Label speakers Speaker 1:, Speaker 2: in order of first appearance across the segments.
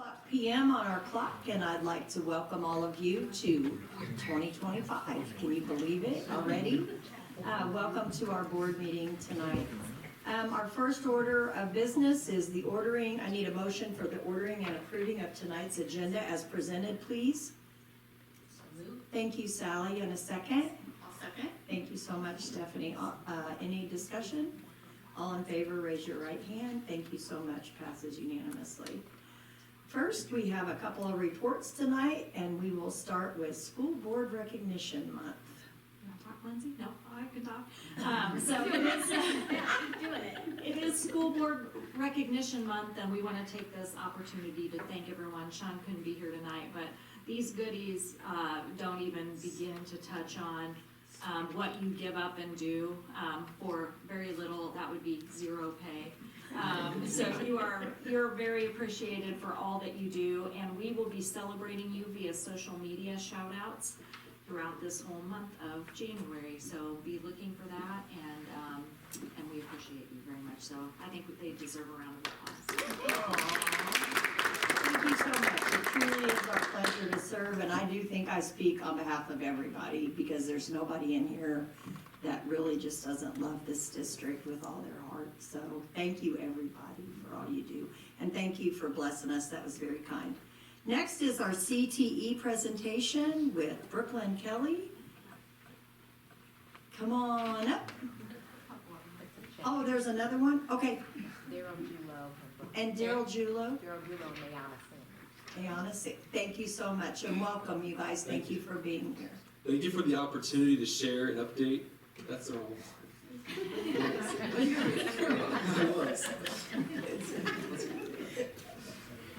Speaker 1: o'clock p.m. on our clock, and I'd like to welcome all of you to 2025. Can you believe it already? Welcome to our board meeting tonight. Our first order of business is the ordering. I need a motion for the ordering and approving of tonight's agenda as presented, please. Thank you, Sally. And a second?
Speaker 2: I'll second.
Speaker 1: Thank you so much, Stephanie. Any discussion? All in favor, raise your right hand. Thank you so much. Passes unanimously. First, we have a couple of reports tonight, and we will start with School Board Recognition Month.
Speaker 2: You want to talk, Lindsay? No, I can talk. So it is, doing it. It is School Board Recognition Month, and we want to take this opportunity to thank everyone. Sean couldn't be here tonight, but these goodies don't even begin to touch on what you give up and do for very little. That would be zero pay. So you're very appreciated for all that you do, and we will be celebrating you via social media shout outs throughout this whole month of January. So be looking for that, and we appreciate you very much. So I think they deserve a round of applause.
Speaker 1: Thank you so much. It truly is our pleasure to serve, and I do think I speak on behalf of everybody because there's nobody in here that really just doesn't love this district with all their heart. So thank you, everybody, for all you do. And thank you for blessing us. That was very kind. Next is our CTE presentation with Brooklyn Kelly. Come on up. Oh, there's another one? Okay.
Speaker 3: Daryl Julo.
Speaker 1: And Daryl Julo.
Speaker 3: Daryl Julo and Mayana Singh.
Speaker 1: Ayana, thank you so much, and welcome, you guys. Thank you for being here.
Speaker 4: Thank you for the opportunity to share an update. That's the wrong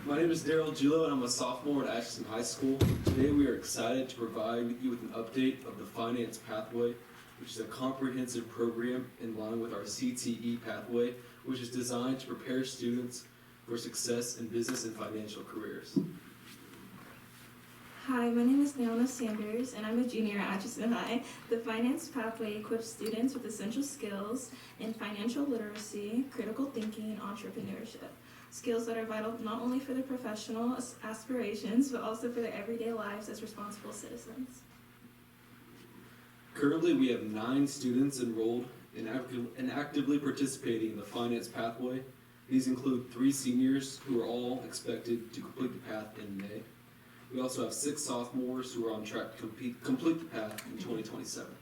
Speaker 4: My name is Daryl Julo, and I'm a sophomore at Ashton High School. Today we are excited to provide you with an update of the Finance Pathway, which is a comprehensive program in line with our CTE pathway, which is designed to prepare students for success in business and financial careers.
Speaker 5: Hi, my name is Naona Sanders, and I'm a junior at Atchison High. The Finance Pathway equips students with essential skills in financial literacy, critical thinking, and entrepreneurship. Skills that are vital not only for their professional aspirations, but also for their everyday lives as responsible citizens.
Speaker 4: Currently, we have 9 students enrolled and actively participating in the Finance Pathway. These include 3 seniors who are all expected to complete the path in May. We also have 6 sophomores who are on track to complete the path in 2027.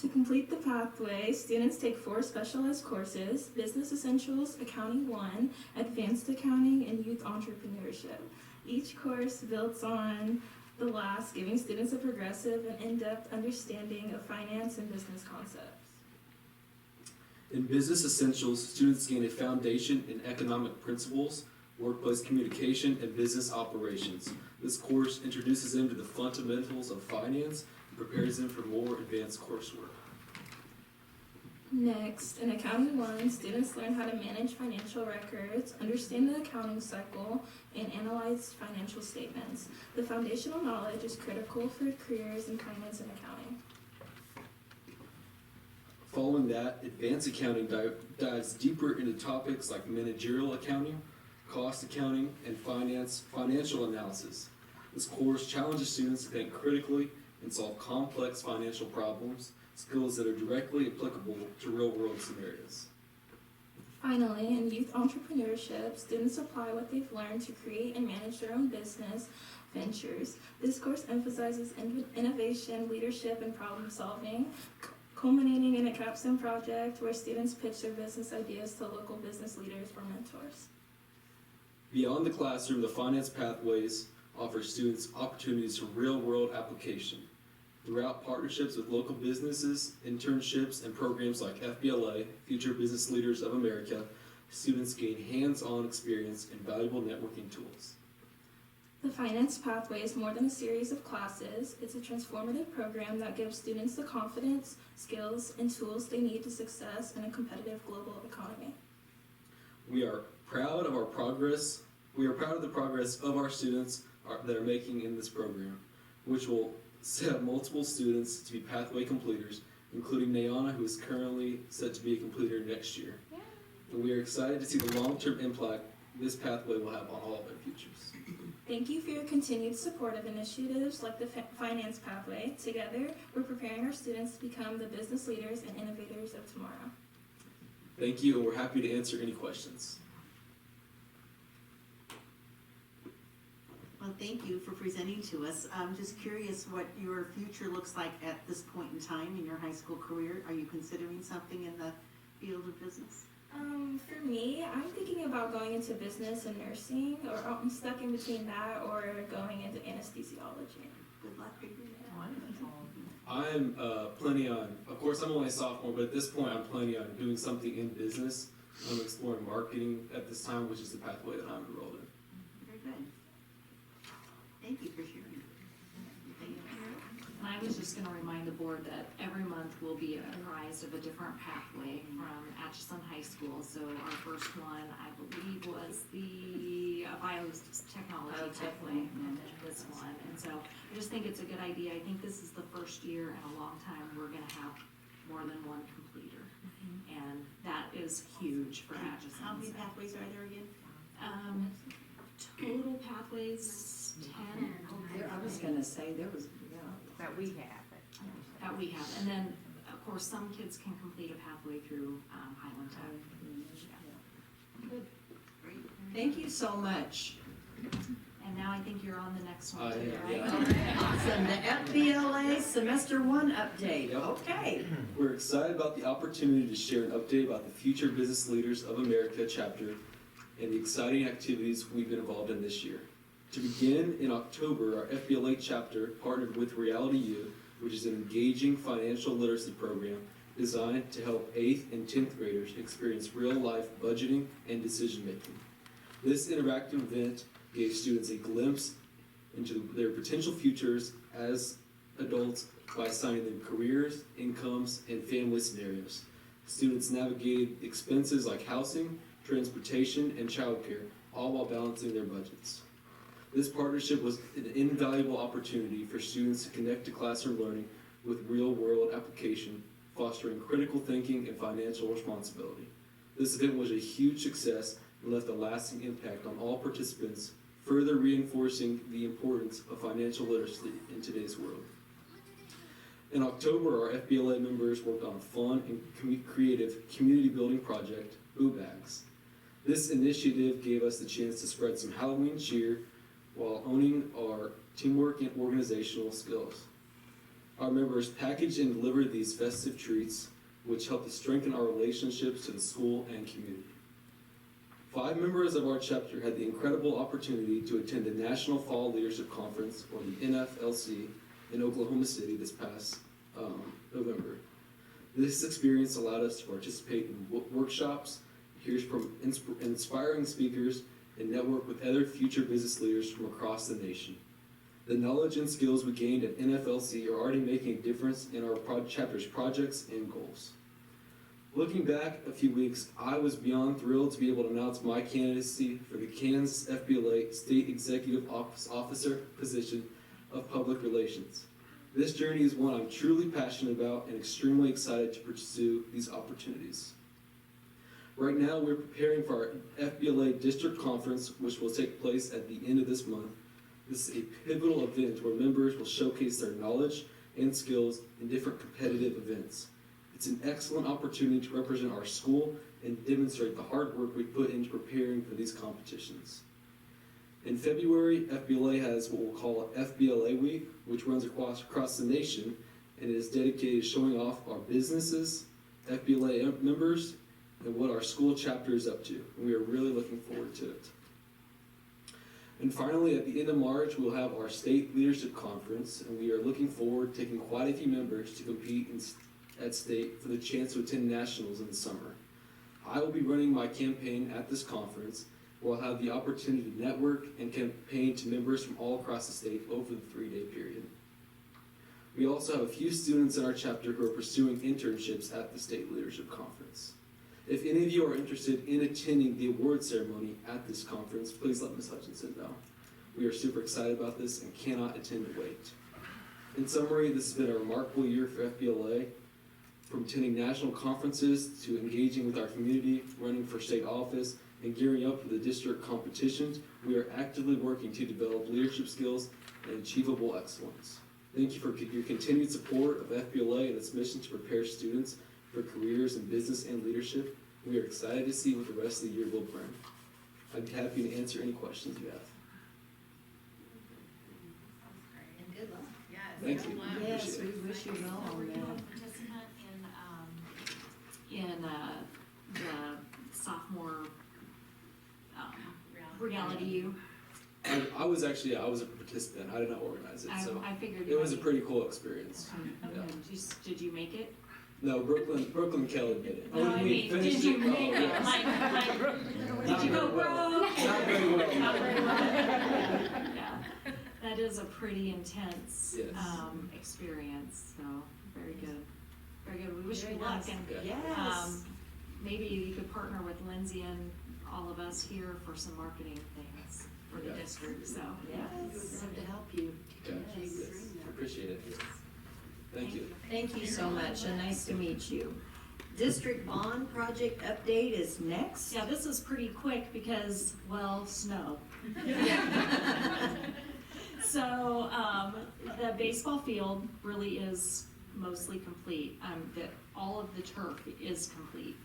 Speaker 5: To complete the pathway, students take 4 specialized courses: Business Essentials, Accounting 1, Advanced Accounting, and Youth Entrepreneurship. Each course builds on the last, giving students a progressive and in-depth understanding of finance and business concepts.
Speaker 4: In Business Essentials, students gain a foundation in economic principles, workplace communication, and business operations. This course introduces them to the fundamentals of finance and prepares them for more advanced coursework.
Speaker 5: Next, in Accounting 1, students learn how to manage financial records, understand the accounting cycle, and analyze financial statements. The foundational knowledge is critical for careers in finance and accounting.
Speaker 4: Following that, Advanced Accounting dives deeper into topics like managerial accounting, cost accounting, and financial analysis. This course challenges students to think critically and solve complex financial problems, skills that are directly applicable to real-world scenarios.
Speaker 5: Finally, in Youth Entrepreneurship, students apply what they've learned to create and manage their own business ventures. This course emphasizes innovation, leadership, and problem solving, culminating in a capstone project where students pitch their business ideas to local business leaders or mentors.
Speaker 4: Beyond the classroom, the Finance Pathways offer students opportunities for real-world application. Throughout partnerships with local businesses, internships, and programs like FBLA, Future Business Leaders of America, students gain hands-on experience and valuable networking tools.
Speaker 5: The Finance Pathway is more than a series of classes. It's a transformative program that gives students the confidence, skills, and tools they need to success in a competitive global economy.
Speaker 4: We are proud of our progress. We are proud of the progress of our students that are making in this program, which will set up multiple students to be pathway completers, including Nayana, who is currently set to be a completer next year.
Speaker 2: Yeah.
Speaker 4: And we are excited to see the long-term impact this pathway will have on all of their futures.
Speaker 5: Thank you for your continued support of initiatives like the Finance Pathway. Together, we're preparing our students to become the business leaders and innovators of tomorrow.
Speaker 4: Thank you, and we're happy to answer any questions.
Speaker 6: Well, thank you for presenting to us. I'm just curious what your future looks like at this point in time in your high school career. Are you considering something in the field of business?
Speaker 5: For me, I'm thinking about going into business and nursing, or I'm stuck in between that or going into anesthesiology.
Speaker 6: Good luck to you.
Speaker 4: I'm planning on, of course, I'm only a sophomore, but at this point, I'm planning on doing something in business. I'm exploring marketing at this time, which is the pathway that I'm enrolled in.
Speaker 6: Very good. Thank you for sharing.
Speaker 2: And I was just gonna remind the board that every month will be apprised of a different pathway from Atchison High School. So our first one, I believe, was the biotechnology pathway, and then this one. And so I just think it's a good idea. I think this is the first year in a long time we're gonna have more than one completer. And that is huge for Atchison.
Speaker 6: How many pathways are there again?
Speaker 2: Total pathways, 10.
Speaker 1: I was gonna say, there was, yeah.
Speaker 3: That we have.
Speaker 2: That we have, and then, of course, some kids can complete a pathway through Highland Tech. Good.
Speaker 6: Great.
Speaker 1: Thank you so much.
Speaker 2: And now I think you're on the next one too,
Speaker 4: Yeah,
Speaker 2: right?
Speaker 4: yeah.
Speaker 1: Awesome, the FBLA Semester 1 update,
Speaker 4: Yep.
Speaker 1: okay.
Speaker 4: We're excited about the opportunity to share an update about the Future Business Leaders of America chapter and the exciting activities we've been involved in this year. To begin, in October, our FBLA chapter partnered with Reality U, which is an engaging financial literacy program designed to help 8th and 10th graders experience real-life budgeting and decision-making. This interactive event gave students a glimpse into their potential futures as adults by assigning them careers, incomes, and family scenarios. Students navigated expenses like housing, transportation, and childcare, all while balancing their budgets. This partnership was an invaluable opportunity for students to connect to classroom learning with real-world application, fostering critical thinking and financial responsibility. This event was a huge success and left a lasting impact on all participants, further reinforcing the importance of financial literacy in today's world. In October, our FBLA members worked on a fun and creative community building project, Boo Bags. This initiative gave us the chance to spread some Halloween cheer while owning our teamwork and organizational skills. Our members packaged and delivered these festive treats, which helped to strengthen our relationships to the school and community. 5 members of our chapter had the incredible opportunity to attend the National Fall Leadership Conference, or the NFLC, in Oklahoma City this past November. This experience allowed us to participate in workshops, hear from inspiring speakers, and network with other future business leaders from across the nation. The knowledge and skills we gained at NFLC are already making a difference in our chapter's projects and goals. Looking back a few weeks, I was beyond thrilled to be able to announce my candidacy for the Kansas FBLA State Executive Officer position of Public Relations. This journey is one I'm truly passionate about and extremely excited to pursue these opportunities. Right now, we're preparing for our FBLA District Conference, which will take place at the end of this month. This is a pivotal event where members will showcase their knowledge and skills in different competitive events. It's an excellent opportunity to represent our school and demonstrate the hard work we put into preparing for these competitions. In February, FBLA has what we'll call FBLA Week, which runs across the nation and is dedicated to showing off our businesses, FBLA members, and what our school chapter is up to. And we are really looking forward to it. And finally, at the end of March, we'll have our State Leadership Conference, and we are looking forward to taking quite a few members to compete at state for the chance to attend nationals in the summer. I will be running my campaign at this conference, where I'll have the opportunity to network and campaign to members from all across the state over the 3-day period. We also have a few students in our chapter who are pursuing internships at the State Leadership Conference. If any of you are interested in attending the award ceremony at this conference, please let Ms. Hutchinson know. We are super excited about this and cannot attend to wait. In summary, this has been a remarkable year for FBLA. From attending national conferences to engaging with our community, running for state office, and gearing up for the district competitions, we are actively working to develop leadership skills and achievable excellence. Thank you for your continued support of FBLA and its mission to prepare students for careers in business and leadership. We are excited to see what the rest of the year will bring. I'd be happy to answer any questions you have.
Speaker 3: And good luck. Yes.
Speaker 4: Thank you.
Speaker 1: Yes,
Speaker 4: Appreciate it.
Speaker 1: we wish you well
Speaker 2: So were
Speaker 1: on
Speaker 2: you a
Speaker 1: that.
Speaker 2: participant in the sophomore, reality U?
Speaker 4: I was actually, I was a participant. I did not organize it, so
Speaker 2: I figured you
Speaker 4: it was a
Speaker 2: might.
Speaker 4: pretty cool experience.
Speaker 2: Okay.
Speaker 4: Yeah.
Speaker 2: Did you make it?
Speaker 4: No, Brooklyn Kelly did it.
Speaker 2: No, I mean, did
Speaker 4: finished
Speaker 2: you
Speaker 4: it?
Speaker 2: make it?
Speaker 4: yes.
Speaker 2: Did you go
Speaker 4: Not very well.
Speaker 2: broke?
Speaker 4: Not very well.
Speaker 2: Not very well. Yeah, that is a pretty intense,
Speaker 4: Yes.
Speaker 2: experience, so, very good. Very good, we wish
Speaker 1: Very
Speaker 2: you luck,
Speaker 1: nice.
Speaker 2: and,
Speaker 1: Yes.
Speaker 2: maybe you could partner with Lindsay and all of us here for some marketing things for the
Speaker 4: Yeah.
Speaker 2: district, so.
Speaker 1: Yes, we'd love to help you.
Speaker 4: Okay.
Speaker 1: Yes.
Speaker 4: Yes. Appreciate it. Thank you.
Speaker 1: Thank you so much, and nice to meet you. District bond project update is next.
Speaker 2: Yeah, this is pretty quick because, well, snow. So, the baseball field really is mostly complete. All of the turf is complete.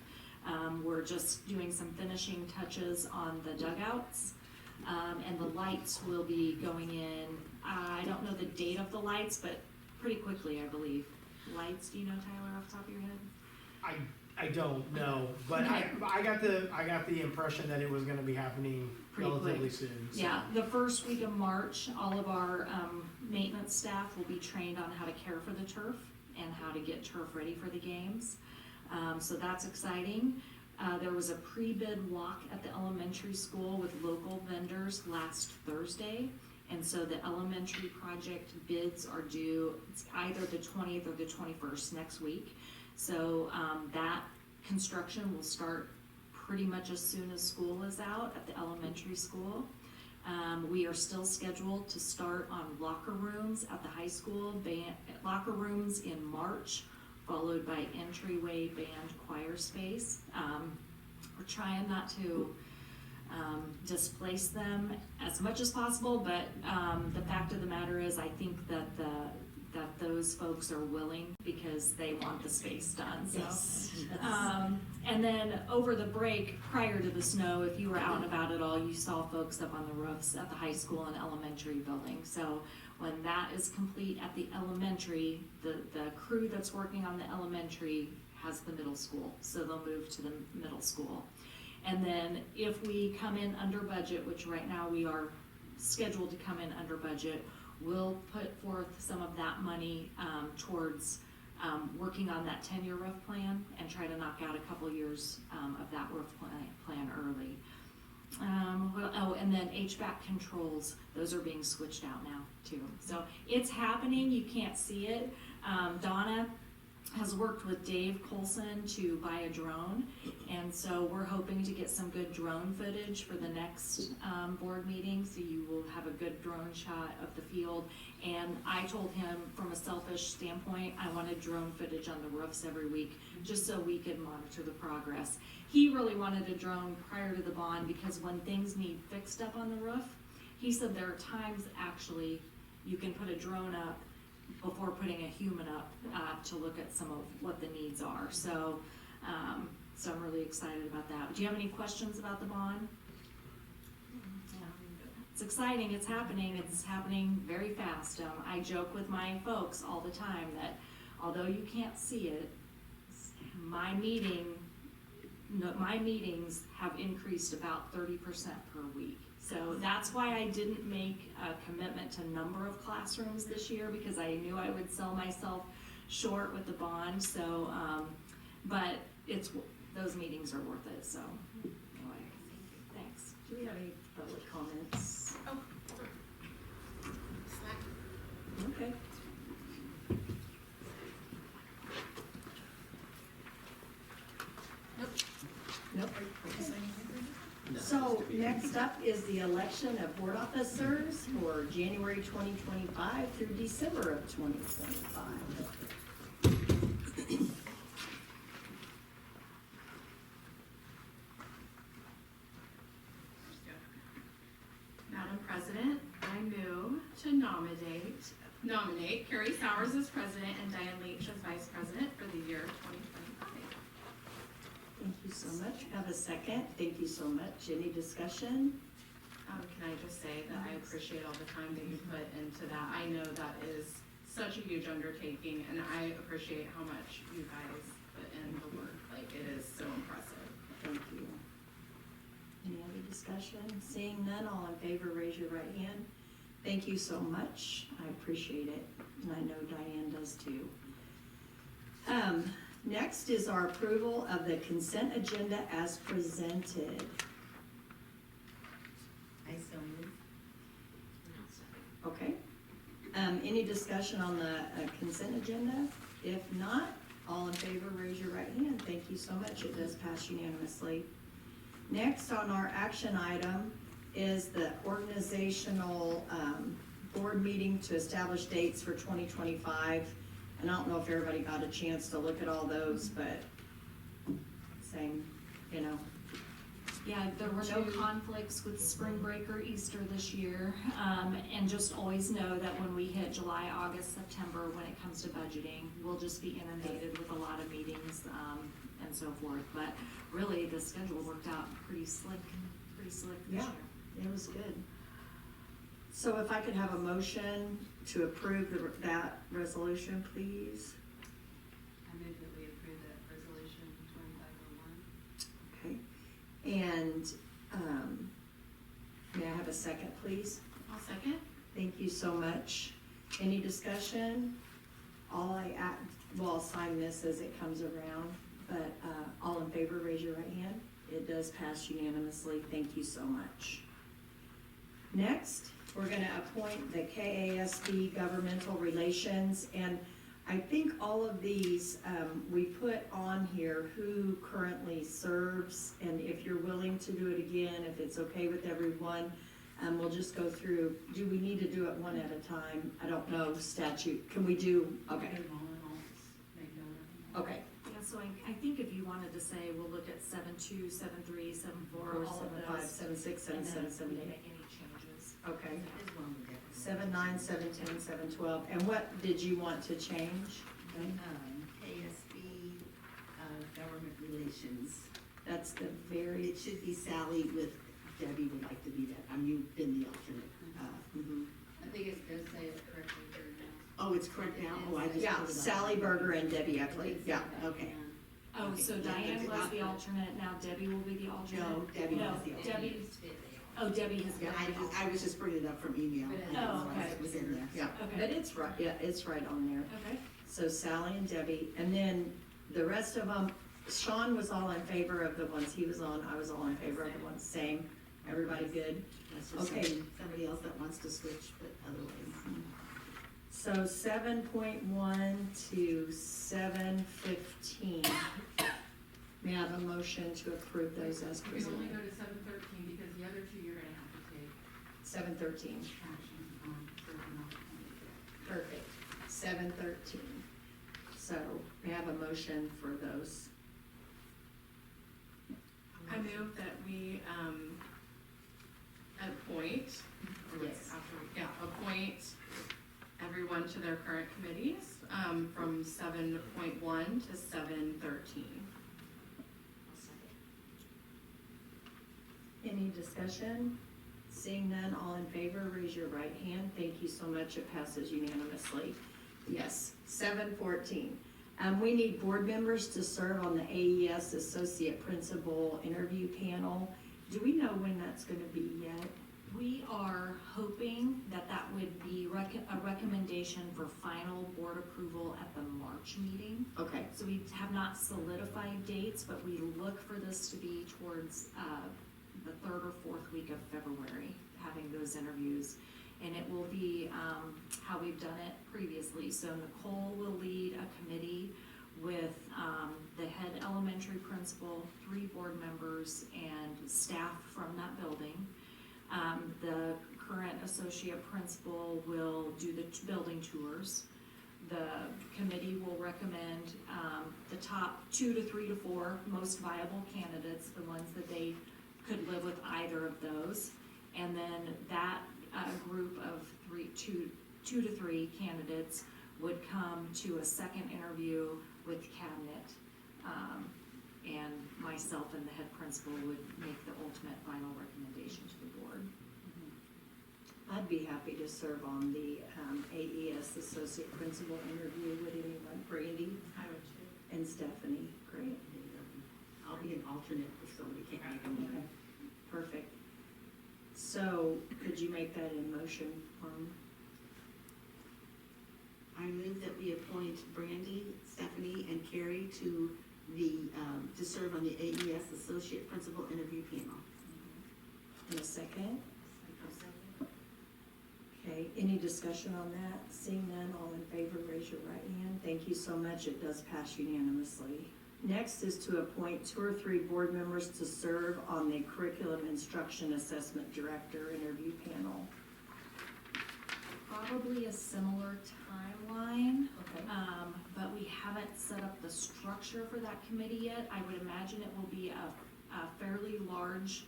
Speaker 2: We're just doing some finishing touches on the dugouts. And the lights will be going in, I don't know the date of the lights, but pretty quickly, I believe. Lights, do you know, Tyler, off the top of your head?
Speaker 7: I don't know, but
Speaker 2: Okay.
Speaker 7: I got the impression that it was gonna be happening
Speaker 2: Pretty
Speaker 7: relatively
Speaker 2: quick.
Speaker 7: soon. so.
Speaker 2: Yeah, the first week of March, all of our maintenance staff will be trained on how to care for the turf and how to get turf ready for the games. So that's exciting. There was a pre-bid walk at the elementary school with local vendors last Thursday. And so the elementary project bids are due, it's either the 20th or the 21st next week. So that construction will start pretty much as soon as school is out at the elementary school. We are still scheduled to start on locker rooms at the high school, locker rooms in March, followed by entryway band choir space. We're trying not to displace them as much as possible, but the fact of the matter is, I think that those folks are willing because they want the space done, so.
Speaker 1: Yes.
Speaker 2: And then over the break, prior to the snow, if you were out and about at all, you saw folks up on the roofs at the high school and elementary building. So when that is complete at the elementary, the crew that's working on the elementary has the middle school, so they'll move to the middle school. And then if we come in under budget, which right now we are scheduled to come in under budget, we'll put forth some of that money towards working on that 10-year roof plan and try to knock out a couple years of that roof plan early. And then HVAC controls, those are being switched out now too. So it's happening, you can't see it. Donna has worked with Dave Colson to buy a drone, and so we're hoping to get some good drone footage for the next board meeting, so you will have a good drone shot of the field. And I told him, from a selfish standpoint, I wanted drone footage on the roofs every week, just so we could monitor the progress. He really wanted a drone prior to the bond, because when things need fixed up on the roof, he said there are times, actually, you can put a drone up before putting a human up to look at some of what the needs are. So, so I'm really excited about that. Do you have any questions about the bond? Yeah. It's exciting, it's happening very fast. I joke with my folks all the time that although you can't see it, my meetings have increased about 30% per week. So that's why I didn't make a commitment to number of classrooms this year, because I knew I would sell myself short with the bond. So, but those meetings are worth it. So anyway, thanks.
Speaker 1: Do we have any public comments?
Speaker 3: Oh.
Speaker 1: Okay. Nope. So next up is the election of board officers for January 2025 through December of 2025.
Speaker 8: president, I move to nominate Carrie Sowers as president and Diane Leach as vice president for the year 2025.
Speaker 1: Thank you so much. Have a second. Thank you so much. Any discussion?
Speaker 8: Can I just say that I appreciate all the time that you put into that. I know that is such a huge undertaking, and I appreciate how much you guys put in the work. Like, it is so impressive.
Speaker 1: Thank you. Any other discussion? Seeing none, all in favor, raise your right hand. Thank you so much. I appreciate it, and I know Diane does too. Next is our approval of the consent agenda as presented.
Speaker 3: I so move.
Speaker 1: Okay. Any discussion on the consent agenda? If not, all in favor, raise your right hand. Thank you so much. It does pass unanimously. Next on our action item is the organizational board meeting to establish dates for 2025. And I don't know if everybody got a chance to look at all those, but same, you know.
Speaker 2: Yeah, there were no conflicts with spring break or Easter this year. And just always know that when we hit July, August, September, when it comes to budgeting, we'll just be inundated with a lot of meetings, and so forth. But really, the schedule worked out pretty slick this
Speaker 1: Yeah.
Speaker 2: year.
Speaker 1: It was good. So if I could have a motion to approve that resolution, please.
Speaker 3: I move that we approve that resolution 2501.
Speaker 1: Okay. And, may I have a second, please?
Speaker 8: I'll second.
Speaker 1: Thank you so much. Any discussion? I'll sign this as it comes around, but, all in favor, raise your right hand. It does pass unanimously. Thank you so much. Next, we're gonna appoint the KASB Governmental Relations, and I think all of these, we put on here who currently serves, and if you're willing to do it again, if it's okay with everyone, we'll just go through. Do we need to do it one at a time? I don't know statute. Can we do, okay, okay.
Speaker 2: Yeah, so I think if you wanted to say, we'll look at 7.2, 7.3, 7.4, all of
Speaker 1: 7.5,
Speaker 2: those.
Speaker 1: 7.6, 7.7,
Speaker 2: And then
Speaker 1: 7.8.
Speaker 2: we make any changes.
Speaker 1: Okay.
Speaker 3: There's one with different.
Speaker 1: 7.9, 7.10, 7.12. And what did you want to change? Okay.
Speaker 6: KSB, Government Relations.
Speaker 1: That's the very,
Speaker 6: It should be Sally with Debbie would like to be that. You've been the alternate.
Speaker 1: mhm.
Speaker 3: I think it does say it correctly here now.
Speaker 6: Oh, it's correct now? Oh, I just.
Speaker 1: Yeah,
Speaker 6: pulled it up.
Speaker 1: Sally Berger and Debbie Eckley, yeah.
Speaker 6: Okay.
Speaker 2: Oh,
Speaker 6: Okay,
Speaker 2: so
Speaker 6: yeah,
Speaker 2: Diane
Speaker 6: that's
Speaker 2: was
Speaker 6: not-
Speaker 2: the alternate, now Debbie will be the alternate?
Speaker 6: No, Debbie
Speaker 2: No,
Speaker 6: was the alternate.
Speaker 2: Debbie, oh, Debbie has been
Speaker 6: Yeah,
Speaker 2: the alternate.
Speaker 6: I was just bringing it up from email.
Speaker 3: But it-
Speaker 6: I didn't
Speaker 2: Oh,
Speaker 6: realize
Speaker 2: okay.
Speaker 6: It was in there.
Speaker 1: Yeah,
Speaker 2: Okay.
Speaker 1: but it's right, yeah, it's right on there.
Speaker 2: Okay.
Speaker 1: So Sally and Debbie, and then the rest of them, Sean was all in favor of the ones he was on, I was all in favor of the ones, same. Everybody good?
Speaker 6: That's just
Speaker 1: Okay.
Speaker 6: somebody else that wants to switch, but otherwise.
Speaker 1: So 7.1 to 7.15. May I have a motion to approve those as
Speaker 9: You can only
Speaker 1: presented?
Speaker 9: go to 713 because the other two you're gonna have to take
Speaker 1: 7.13,
Speaker 9: action on certain opportunities.
Speaker 1: perfect. 7.13. So may I have a motion for those?
Speaker 8: I move that we, appoint,
Speaker 1: Yes.
Speaker 8: appoint everyone to their current committees, from 7.1 to 713.
Speaker 1: Any discussion? Seeing none, all in favor, raise your right hand. Thank you so much. It passes unanimously. Yes, 7:14. We need board members to serve on the AES Associate Principal Interview Panel. Do we know when that's gonna be yet?
Speaker 2: We are hoping that that would be a recommendation for final board approval at the March meeting.
Speaker 1: Okay,
Speaker 2: So we have not solidified dates, but we look for this to be towards the third or fourth week of February, having those interviews. And it will be how we've done it previously. So Nicole will lead a committee with the head elementary principal, 3 board members, and staff from that building. The current associate principal will do the building tours. The committee will recommend the top 2 to 3 to 4 most viable candidates, the ones that they could live with either of those. And then that a group of two to three candidates would come to a second interview with cabinet. And myself and the head principal would make the ultimate final recommendation to the board.
Speaker 1: I'd be happy to serve on the AES Associate Principal interview. Would anyone? Brandy
Speaker 8: I would too.
Speaker 1: and Stephanie. Great.
Speaker 6: I'll be an alternate if somebody can't make a meeting.
Speaker 1: Okay. Perfect. So could you make that in motion?
Speaker 6: I move that we appoint Brandy, Stephanie, and Carrie to to serve on the AES Associate Principal Interview Panel.
Speaker 1: In a second? Okay, any discussion on that? Seeing none, all in favor, raise your right hand. Thank you so much, it does pass unanimously. Next is to appoint 2 or 3 board members to serve on the Curriculum Instruction Assessment Director Interview Panel.
Speaker 2: Probably a similar timeline,
Speaker 1: Okay.
Speaker 2: but we haven't set up the structure for that committee yet. I would imagine it will be a fairly large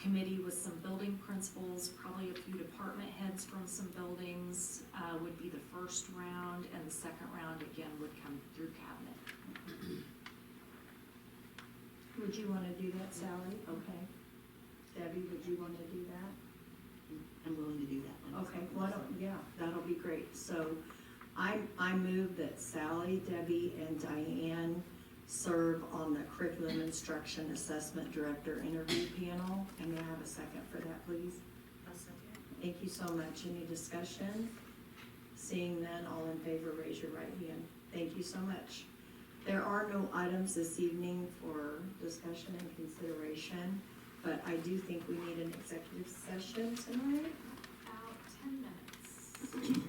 Speaker 2: committee with some building principals, probably a few department heads from some buildings, would be the first round, and the second round again would come through cabinet.
Speaker 1: Would you want to do that, Sally? Okay. Debbie, would you want to do that?
Speaker 6: I'm willing to do that one.
Speaker 1: Okay, why don't, yeah, that'll be great. So I move that Sally, Debbie, and Diane serve on the Curriculum Instruction Assessment Director Interview Panel. And may I have a second for that, please? Thank you so much. Any discussion? Seeing none, all in favor, raise your right hand. Thank you so much. There are no items this evening for discussion and consideration, but I do think we need an executive session tonight.
Speaker 2: About 10 minutes.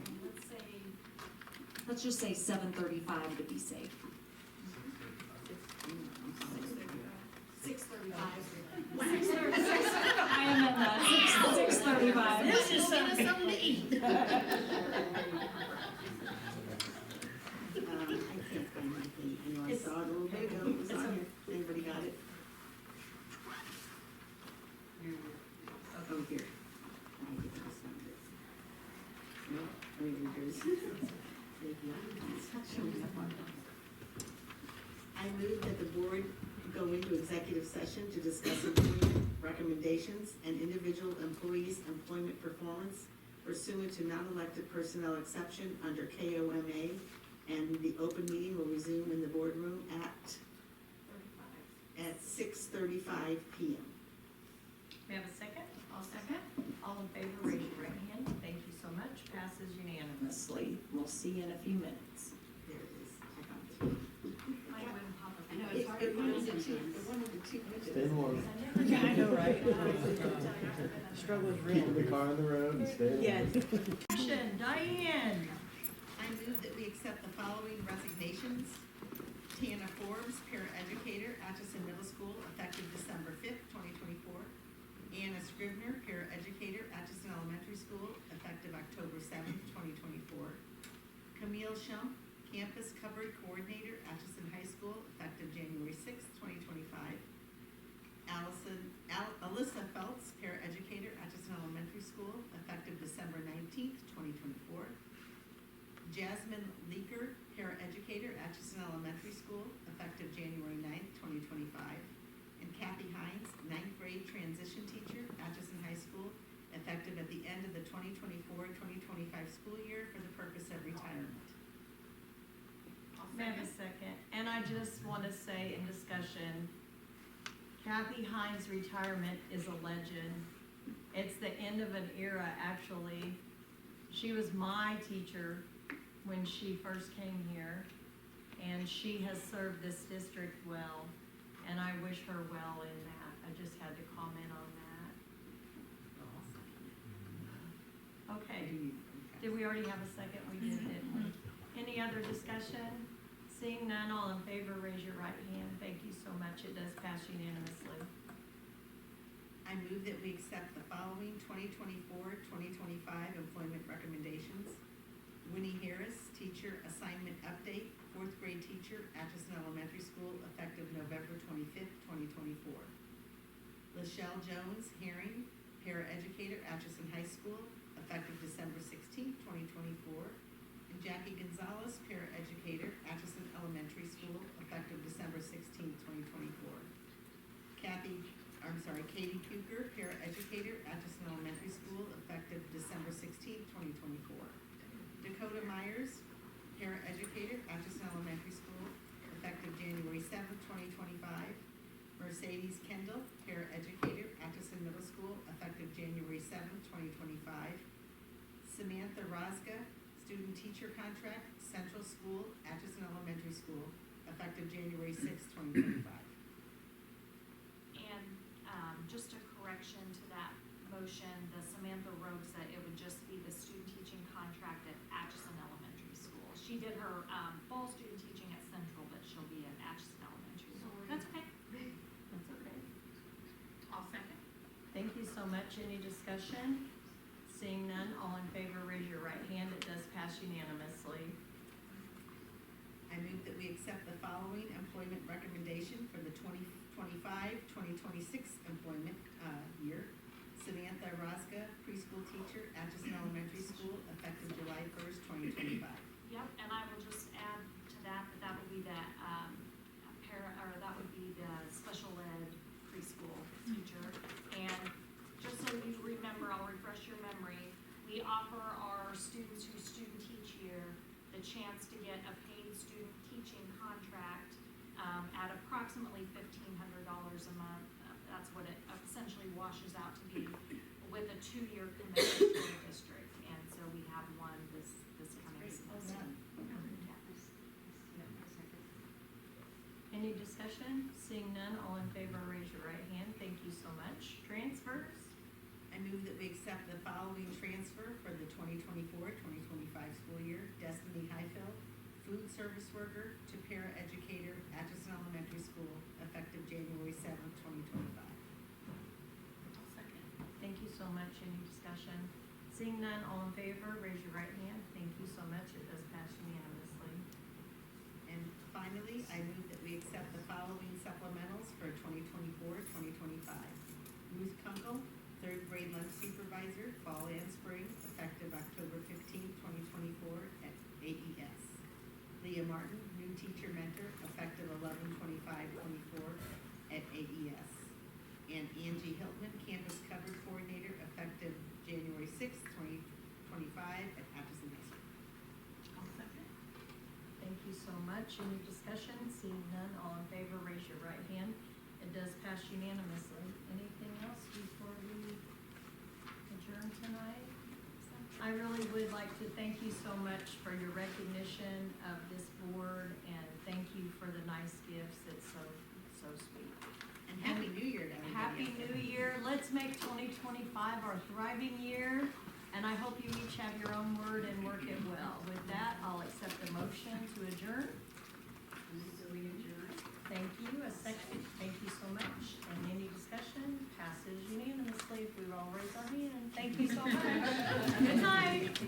Speaker 2: Let's just say 7:35 to be safe. 6:35. I am at 6:35.
Speaker 6: This is something to eat. I can't find my thing. I know I saw it a little bit ago. It was on here. Anybody got it? Oh, here. I just found it. No, I mean, here's. It's not showing up on it. I move that the board go into executive session to discuss employment recommendations and individual employees' employment performance pursuant to non-elected personnel exception under KOMA, and the open meeting will resume in the boardroom at 6:35 p.m.
Speaker 10: May I have a second?
Speaker 2: I'll second.
Speaker 10: All in favor, raise your right hand. Thank you so much. Passes unanimously.
Speaker 1: We'll see you in a few minutes.
Speaker 6: There it is. I found it.
Speaker 2: Mine wouldn't pop up.
Speaker 6: I know, it's hard. It wanted the two widgets.
Speaker 11: Stay warm.
Speaker 10: Yeah, I know, right?
Speaker 7: Struggle is real.
Speaker 11: Keeping the car on the road and stay warm.
Speaker 6: Yes.
Speaker 10: Action, Diane.
Speaker 6: I move that we accept the following resignations. Tana Forbes, paraeducator, Atchison Middle School, effective December 5th, 2024. Anna Scribner, paraeducator, Atchison Elementary School, effective October 7th, 2024. Camille Shump, campus covered coordinator, Atchison High School, effective January 6th, 2025. Alyssa Feltz, paraeducator, Atchison Elementary School, effective December 19th, 2024. Jasmine Leaker, paraeducator, Atchison Elementary School, effective January 9th, 2025. And Kathy Hines, 9th grade transition teacher, Atchison High School, effective at the end of the 2024-2025 school year for the purpose of retirement.
Speaker 10: May I have a second? And I just want to say in discussion, Kathy Hines' retirement is a legend. It's the end of an era, actually. She was my teacher when she first came here, and she has served this district well, and I wish her well in that. I just had to comment on that. Okay, did we already have a second? We did, didn't we? Any other discussion? Seeing none, all in favor, raise your right hand. Thank you so much. It does pass unanimously.
Speaker 6: I move that we accept the following 2024-2025 employment recommendations. Winnie Harris, teacher, assignment update, 4th grade teacher, Atchison Elementary School, effective November 25th, 2024. Lachelle Jones Herring, paraeducator, Atchison High School, 16th, 2024. Katie Kuker, paraeducator, Atchison Elementary School, effective December 16th, 2024. Dakota Myers, paraeducator, Atchison Elementary School, effective January 7th, 2025. Mercedes Kendall, paraeducator, Atchison Middle School, effective January 7th, 2025. Samantha Rosga, student teacher contract, Central School, Atchison Elementary School, effective January 6th, 2025.
Speaker 2: And, just a correction to that motion, the Samantha Rhodes, that it would just be the student teaching contract at Atchison Elementary School. She did her, fall student teaching at Central, but she'll be at Atchison Elementary School. That's okay.
Speaker 10: That's okay.
Speaker 8: I'll second.
Speaker 10: Thank you so much. Any discussion? Seeing none, all in favor, raise your right hand. It does pass unanimously.
Speaker 6: I move that we accept the following employment recommendation for the 2025-2026 employment year. Samantha Rosga, preschool teacher, Atchison Elementary School, effective July 1st, 2025.
Speaker 2: Yep, and I will just add to that, that would be the, that would be the special ed preschool teacher. And just so you remember, I'll refresh your memory, we offer our students who student teach here the chance to get a paid student teaching contract at approximately $1,500 a month. That's what it essentially washes out to be with a 2-year commitment to the district. And so we have one this coming semester.
Speaker 10: Any discussion? Seeing none, all in favor, raise your right hand. Thank you so much. Transfers?
Speaker 6: I move that we accept the following transfer for the 2024-2025 school year. Destiny Highfield, food service worker to paraeducator, Atchison Elementary School, effective January 7th, 2025.
Speaker 8: I'll second.
Speaker 10: Thank you so much. Any discussion? Seeing none, all in favor, raise your right hand. Thank you so much. It does pass unanimously.
Speaker 6: And finally, I move that we accept the following supplementals for 2024-2025. Ruth Kunkel, third grade lunch supervisor, fall and spring, effective October 15th, 2024 at AES. Leah Martin, new teacher mentor, effective 11/25/24 at AES. And Angie Hiltman, campus coverage coordinator, effective January 6th, 2025 at Atchison High School.
Speaker 8: I'll second.
Speaker 10: Thank you so much. Any discussion? Seeing none, all in favor, raise your right hand. It does pass unanimously. Anything else before we adjourn tonight? I really would like to thank you so much for your recognition of this board, and thank you for the nice gifts. It's so sweet.
Speaker 6: And Happy New Year to everybody.
Speaker 10: Happy New Year. Let's make 2025 our thriving year, and I hope you each have your own word and work it well. With that, I'll accept the motion to adjourn. Thank you. A second. Thank you so much. And any discussion? Passes unanimously if we all raise our hand. Thank you so much. Good night.